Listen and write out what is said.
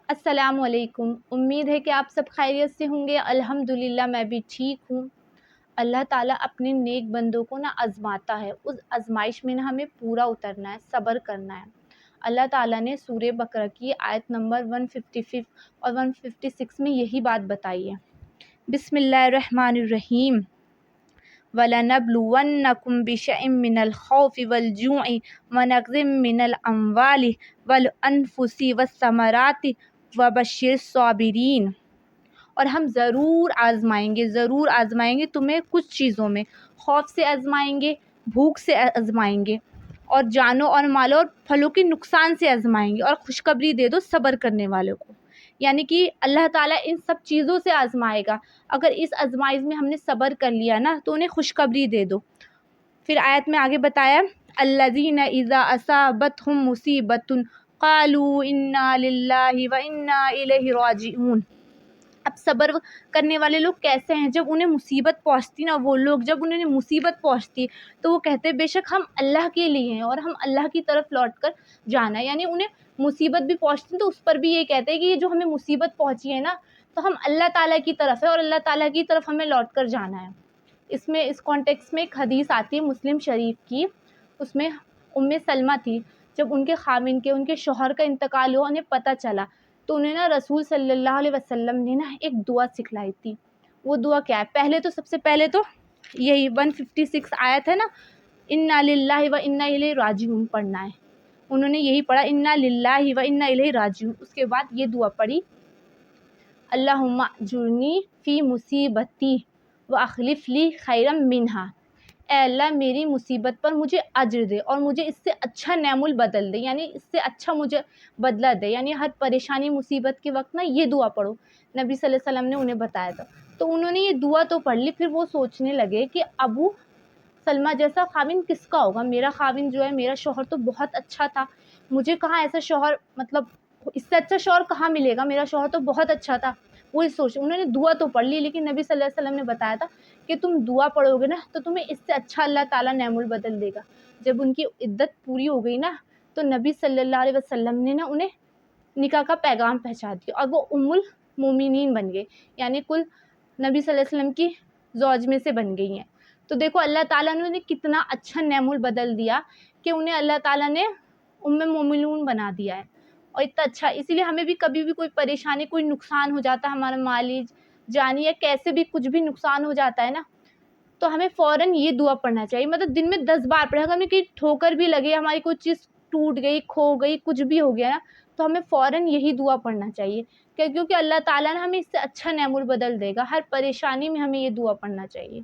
السلام علیکم۔ امید ہے کہ آپ سب خیریت سے ہوں گے۔ الحمدللہ میں بھی ٹھیک ہوں۔ اللہ تعالیٰ اپنے نیک بندوں کو آزماتا ہے، اس آزمائش میں ہمیں پورا اترنا ہے، صبر کرنا ہے۔ اللہ تعالیٰ نے سورہ بقرہ کی آیت نمبر 155 اور 156 میں یہی بات بتائی ہے۔ بسم اللہ الرحمن الرحیم۔ وَلَنَبْلُوَنَّكُمْ بِشَيْءٍ مِّنَ الْخَوْفِ وَالْجُوعِ وَنَقْصٍ مِّنَ الْأَمْوَالِ وَالْأَنفُسِ وَالثَّمَرَاتِ وَبَشِّرِ الصَّابِرِينَ۔ اور ہم ضرور آزمائیں گے تمہیں کچھ چیزوں میں، خوف سے آزمائیں گے، بھوک سے آزمائیں گے، اور جانوں اور مالوں اور پھلوں کے نقصان سے آزمائیں گے، اور خوشخبری دے دو صبر کرنے والوں کو۔ یعنی کہ اللہ تعالیٰ ان سب چیزوں سے آزمائے گا۔ اگر اس آزمائش میں ہم نے صبر کر لیا نا تو انہیں خوشخبری دے دو۔ پھر آیت میں آگے بتایا الذین اذا اصابتہم مصیبۃ قالوا انا للہ وانا الیہ راجعون۔ اب صبر کرنے والے لوگ کیسے ہیں؟ جب انہیں مصیبت پہنچتی نا، وہ لوگ جب انہیں مصیبت پہنچتی تو وہ کہتے بے شک ہم اللہ کے لیے ہیں اور ہم اللہ کی طرف لوٹ کر جانا ہے۔ یعنی انہیں مصیبت بھی پہنچتی تو اس پر بھی یہ کہتے ہیں کہ یہ جو ہمیں مصیبت پہنچی ہے نا تو ہم اللہ تعالیٰ کی طرف ہے اور اللہ تعالیٰ کی طرف ہمیں لوٹ کر جانا ہے۔ اس کانٹیکس میں ایک حدیث آتی ہے مسلم شریف کی، اس میں سلمہ تھی، جب ان کے خاوند کے ان کے شوہر کا انتقال ہوا، انہیں پتہ چلا تو انہیں رسول صلی اللہ علیہ وسلم نے ایک دعا سکھلائی تھی۔ وہ دعا کیا ہے؟ سب سے پہلے تو یہی 156 آیت ہے نا، انا للہ و انا الیہ راجعون پڑھنا ہے۔ انہوں نے یہی پڑھا انا للہ و انا الیہ راجعون۔ اس کے بعد یہ دعا پڑھی اللہم اجرنی فی مصیبتی واخلف لی خیرا منہا۔ اے اللہ میری مصیبت پر مجھے اجر دے اور مجھے اس سے اچھا نعم البدل دے، یعنی اس سے اچھا مجھے بدلہ دے۔ یعنی ہر پریشانی مصیبت کے وقت یہ دعا پڑھو، نبی صلی اللہ علیہ وسلم نے انہیں بتایا تھا۔ تو انہوں نے یہ دعا تو پڑھ لی، پھر وہ سوچنے لگے کہ ابو سلمہ جیسا خاوند کس کا ہوگا؟ میرا خاوند جو ہے، میرا شوہر تو بہت اچھا تھا، مجھے کہاں ایسا شوہر، مطلب اس سے اچھا شوہر کہاں ملے گا؟ میرا شوہر تو بہت اچھا تھا۔ وہی سوچ، انہوں نے دعا تو پڑھ لی، لیکن نبی صلی اللہ علیہ وسلم نے بتایا تھا کہ تم دعا پڑھو گے نا تو تمہیں اس سے اچھا اللہ تعالیٰ نعم البدل دے گا۔ جب ان کی عدت پوری ہو گئی نا تو نبی صلی اللہ علیہ وسلم نے انہیں نکاح کا پیغام پہنچا دیا اور وہ ام المومنین بن گئے، یعنی کل نبی صلی اللہ علیہ وسلم کی زوج میں سے بن گئی ہیں۔ تو دیکھو اللہ تعالیٰ نے انہیں کتنا اچھا نعم البدل دیا کہ انہیں اللہ تعالیٰ نے ام المومنون بنا دیا ہے، اور اتنا اچھا۔ اسی لیے ہمیں بھی کبھی بھی کوئی پریشانی، کوئی نقصان ہو جاتا ہے، ہمارا مالی جانی یا کیسے بھی کچھ بھی نقصان ہو جاتا ہے نا تو ہمیں فوراً یہ دعا پڑھنا چاہیے۔ مطلب دن میں 10 بار پڑھے، اگر ہمیں کہیں ٹھوکر بھی لگے، ہماری کوئی چیز ٹوٹ گئی، کھو گئی، کچھ بھی ہو گیا نا تو ہمیں فوراً یہی دعا پڑھنا چاہیے، کیونکہ اللہ تعالیٰ نے ہمیں اس سے اچھا نعم البدل دے گا۔ ہر پریشانی میں ہمیں یہ دعا پڑھنا چاہیے۔